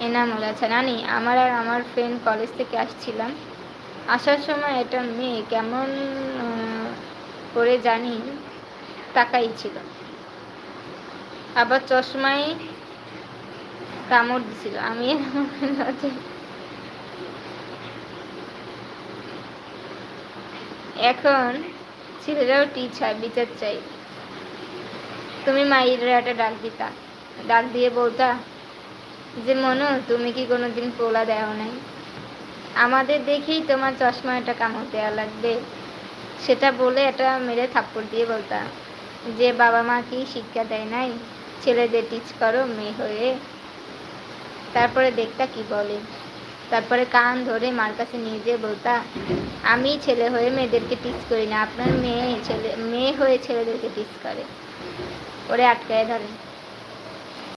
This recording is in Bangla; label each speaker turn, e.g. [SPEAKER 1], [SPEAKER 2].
[SPEAKER 1] এনামুল, আচ্ছা নানি, আমার আর আমার ফ্রেন্ড কলেজ থেকে আসছিলাম। আসার সময় একটা মেয়ে কেমন করে জানি তাকাই ছিল, আবার চশমায় কামড় দিছিল। আমি এখন ছেলেরাও টিচার, বিচার চাই। তুমি মাইরে একটা ডাক দিতা, ডাক দিয়ে বলতা যে মনু, তুমি কি কোনোদিন পোলা দেও নাই? আমাদের দেখেই তোমার চশমা একটা কামড় দেওয়া লাগবে? সেটা বলে একটা মেরে থাপ্পড় দিয়ে বলতা যে বাবা মা কি শিক্ষা দেয় নাই, ছেলেদের টিচ করো মেয়ে হয়ে। তারপরে দেখতা কি বলে। তারপরে কান ধরে মার কাছে নিয়ে যেয়ে বলতা, আমি ছেলে হয়ে মেয়েদেরকে টিচ করি না, আপনার মেয়ে হয়ে ছেলেদেরকে টিচ করে। ওরে আটকায় ধরে।